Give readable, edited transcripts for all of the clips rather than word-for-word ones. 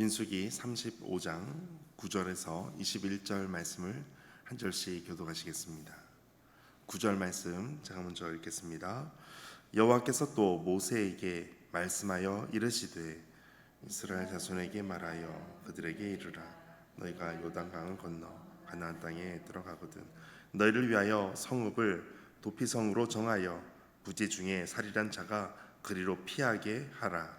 민수기 35장 9절에서 21절 말씀을 한 절씩 교독하시겠습니다. 9절 말씀 제가 먼저 읽겠습니다. 여호와께서 또 모세에게 말씀하여 이르시되 이스라엘 자손에게 말하여 그들에게 이르라. 너희가 요단강을 건너 가나안 땅에 들어가거든 너희를 위하여 성읍을 도피성으로 정하여 부지 중에 살인한 자가 그리로 피하게 하라.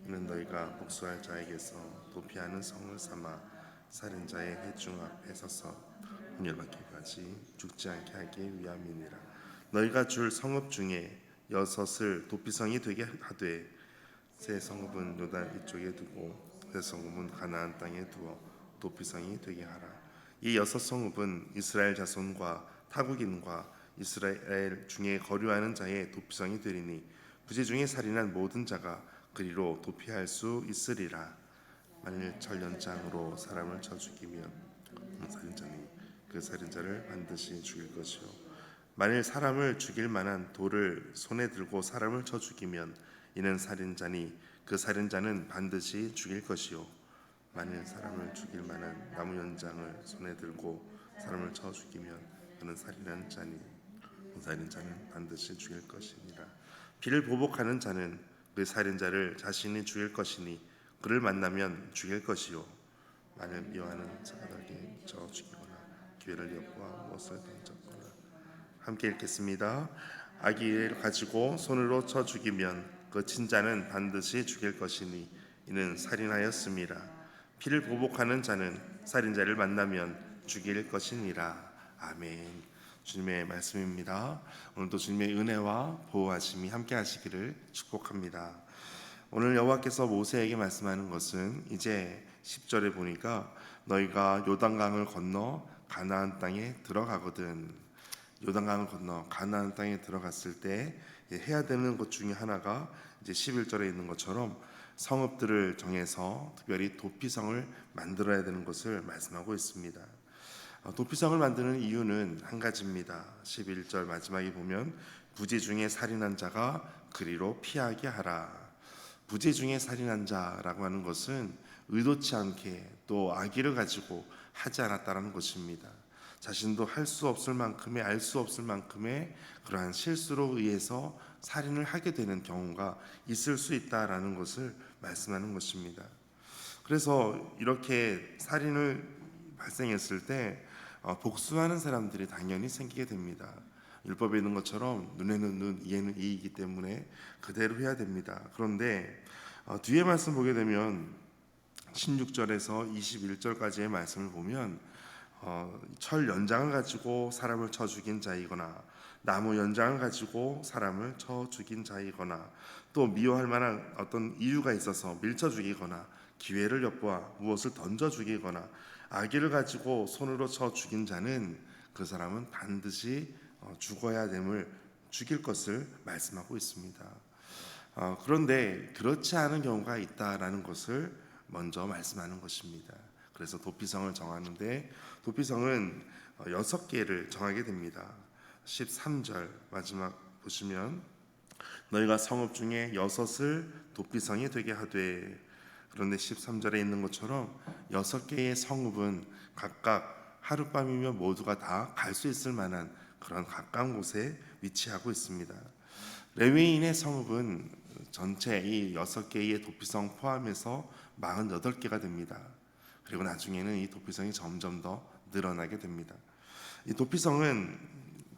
이는 너희가 복수할 자에게서 도피하는 성을 삼아 살인자의 회중 앞에 서서 훈련받기까지 죽지 않게 하기 위함이니라. 너희가 줄 성읍 중에 여섯을 도피성이 되게 하되 새 성읍은 요단 이쪽에 두고 새 성읍은 가나안 땅에 두어 도피성이 되게 하라. 이 여섯 성읍은 이스라엘 자손과 타국인과 이스라엘 중에 거류하는 자의 도피성이 되리니 부지 중에 살인한 모든 자가 그리로 도피할 수 있으리라. 만일 철연장으로 사람을 쳐 죽이면 살인자니 그 살인자를 반드시 죽일 것이요 만일 사람을 죽일 만한 돌을 손에 들고 사람을 쳐 죽이면 이는 살인자니 그 살인자는 반드시 죽일 것이요 만일 사람을 죽일 만한 나무 연장을 손에 들고 사람을 쳐 죽이면 그는 살인한 자니 그 살인자는 반드시 죽일 것이니라. 피를 보복하는 자는 그 살인자를 자신이 죽일 것이니 그를 만나면 죽일 것이요 만일 미워하는 사람에게 쳐 죽이거나 기회를 엿보아 무엇을 던졌거나. 함께 읽겠습니다. 아기를 가지고 손으로 쳐 죽이면 그 친자는 반드시 죽일 것이니 이는 살인하였음이라. 피를 보복하는 자는 살인자를 만나면 죽일 것이니라. 아멘. 주님의 말씀입니다. 오늘도 주님의 은혜와 보호하심이 함께 하시기를 축복합니다. 오늘 여호와께서 모세에게 말씀하는 것은 이제 10절에 보니까 너희가 요단강을 건너 가나안 땅에 들어가거든. 요단강을 건너 가나안 땅에 들어갔을 때 해야 되는 것 중에 하나가 이제 11절에 있는 것처럼 성읍들을 정해서 특별히 도피성을 만들어야 되는 것을 말씀하고 있습니다. 도피성을 만드는 이유는 한 가지입니다. 11절 마지막에 보면 부지 중에 살인한 자가 그리로 피하게 하라. 부지 중에 살인한 자라고 하는 것은 의도치 않게 또 악의를 가지고 하지 않았다는 것입니다. 자신도 할 수 없을 만큼의 알 수 없을 만큼의 그러한 실수로 의해서 살인을 하게 되는 경우가 있을 수 있다라는 것을 말씀하는 것입니다. 그래서 이렇게 살인을 발생했을 때 복수하는 사람들이 당연히 생기게 됩니다. 율법에 있는 것처럼 눈에는 눈, 이에는 이이기 때문에 그대로 해야 됩니다. 그런데 뒤에 말씀 보게 되면 16절에서 21절까지의 말씀을 보면 철 연장을 가지고 사람을 쳐 죽인 자이거나 나무 연장을 가지고 사람을 쳐 죽인 자이거나 또 미워할 만한 어떤 이유가 있어서 밀쳐 죽이거나 기회를 엿보아 무엇을 던져 죽이거나 악의를 가지고 손으로 쳐 죽인 자는 그 사람은 반드시 죽어야 됨을 죽일 것을 말씀하고 있습니다. 그런데 그렇지 않은 경우가 있다라는 것을 먼저 말씀하는 것입니다. 그래서 도피성을 정하는데 도피성은 6개를 정하게 됩니다. 13절 마지막 보시면 너희가 성읍 중에 6을 도피성이 되게 하되. 그런데 13절에 있는 것처럼 6개의 성읍은 각각 하룻밤이면 모두가 다 갈 수 있을 만한 그런 가까운 곳에 위치하고 있습니다. 레위인의 성읍은 전체 이 6개의 도피성 포함해서 48개가 됩니다. 그리고 나중에는 이 도피성이 점점 더 늘어나게 됩니다. 이 도피성은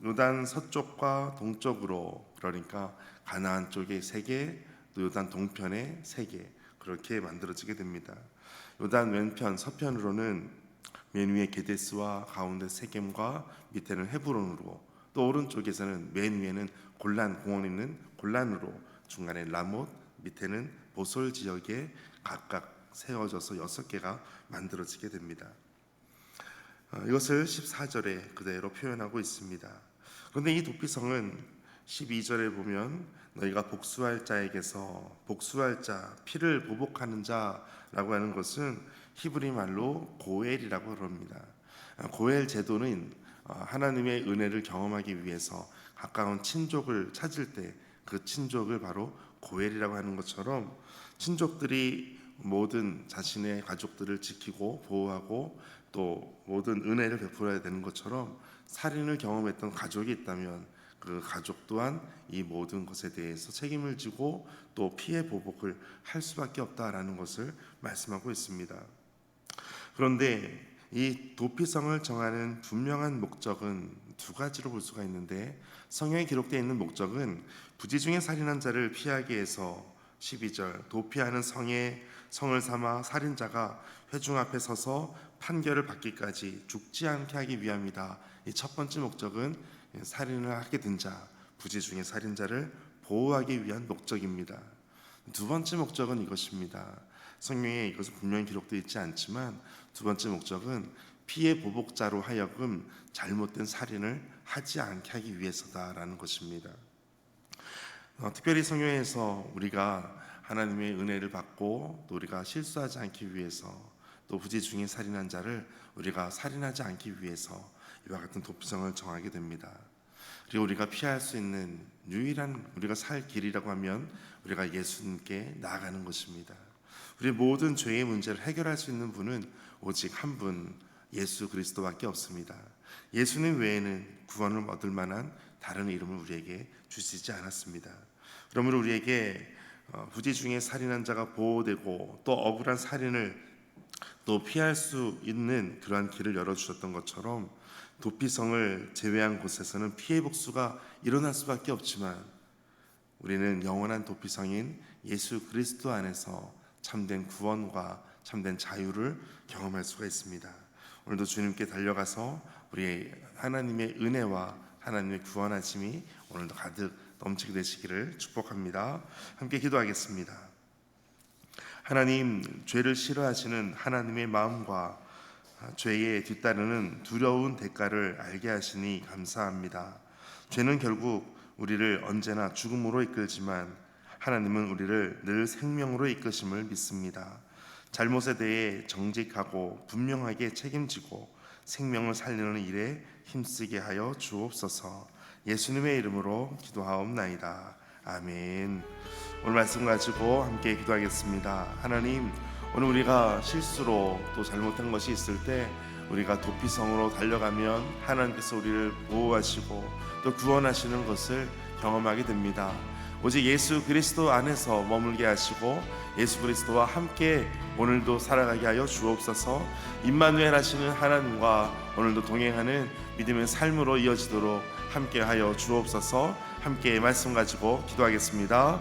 요단 서쪽과 동쪽으로, 그러니까 가나안 쪽에 3개, 또 요단 동편에 3개 그렇게 만들어지게 됩니다. 요단 왼편 서편으로는 맨 위에 게데스와 가운데 세겜과 밑에는 헤브론으로, 또 오른쪽에서는 맨 위에는 골란, 공원에 있는 골란으로, 중간에 라못, 밑에는 보솔 지역에 각각 세워져서 6개가 만들어지게 됩니다. 이것을 14절에 그대로 표현하고 있습니다. 그런데 이 도피성은 12절에 보면 너희가 복수할 자에게서, 복수할 자, 피를 보복하는 자라고 하는 것은 히브리 말로 고엘이라고 그럽니다. 고엘 제도는 하나님의 은혜를 경험하기 위해서 가까운 친족을 찾을 때 그 친족을 바로 고엘이라고 하는 것처럼 친족들이 모든 자신의 가족들을 지키고 보호하고 또 모든 은혜를 베풀어야 되는 것처럼 살인을 경험했던 가족이 있다면 그 가족 또한 이 모든 것에 대해서 책임을 지고 또 피해 보복을 할 수밖에 없다라는 것을 말씀하고 있습니다. 그런데 이 도피성을 정하는 분명한 목적은 두 가지로 볼 수가 있는데, 성경에 기록되어 있는 목적은 부지 중에 살인한 자를 피하기 위해서 12절 도피하는 성을 삼아 살인자가 회중 앞에 서서 판결을 받기까지 죽지 않게 하기 위함이다. 이 첫 번째 목적은 살인을 하게 된 자, 부지 중에 살인자를 보호하기 위한 목적입니다. 두 번째 목적은 이것입니다. 성경에 이것은 분명히 기록되어 있지 않지만 두 번째 목적은 피해 보복자로 하여금 잘못된 살인을 하지 않게 하기 위해서다라는 것입니다. 특별히 성경에서 우리가 하나님의 은혜를 받고 또 우리가 실수하지 않기 위해서 또 부지 중에 살인한 자를 우리가 살인하지 않기 위해서 이와 같은 도피성을 정하게 됩니다. 그리고 우리가 피할 수 있는 유일한 우리가 살 길이라고 하면 우리가 예수님께 나아가는 것입니다. 우리 모든 죄의 문제를 해결할 수 있는 분은 오직 한 분, 예수 그리스도밖에 없습니다. 예수님 외에는 구원을 얻을 만한 다른 이름을 우리에게 주시지 않았습니다. 그러므로 우리에게 부지 중에 살인한 자가 보호되고 또 억울한 살인을 또 피할 수 있는 그러한 길을 열어주셨던 것처럼 도피성을 제외한 곳에서는 피해 복수가 일어날 수밖에 없지만 우리는 영원한 도피성인 예수 그리스도 안에서 참된 구원과 참된 자유를 경험할 수가 있습니다. 오늘도 주님께 달려가서 우리 하나님의 은혜와 하나님의 구원하심이 오늘도 가득 넘치게 되시기를 축복합니다. 함께 기도하겠습니다. 하나님, 죄를 싫어하시는 하나님의 마음과 죄에 뒤따르는 두려운 대가를 알게 하시니 감사합니다. 죄는 결국 우리를 언제나 죽음으로 이끌지만 하나님은 우리를 늘 생명으로 이끄심을 믿습니다. 잘못에 대해 정직하고 분명하게 책임지고 생명을 살리는 일에 힘쓰게 하여 주옵소서. 예수님의 이름으로 기도하옵나이다. 아멘. 오늘 말씀 가지고 함께 기도하겠습니다. 하나님, 오늘 우리가 실수로 또 잘못한 것이 있을 때 우리가 도피성으로 달려가면 하나님께서 우리를 보호하시고 또 구원하시는 것을 경험하게 됩니다. 오직 예수 그리스도 안에서 머물게 하시고 예수 그리스도와 함께 오늘도 살아가게 하여 주옵소서. 임마누엘 하시는 하나님과 오늘도 동행하는 믿음의 삶으로 이어지도록 함께 하여 주옵소서. 함께 말씀 가지고 기도하겠습니다.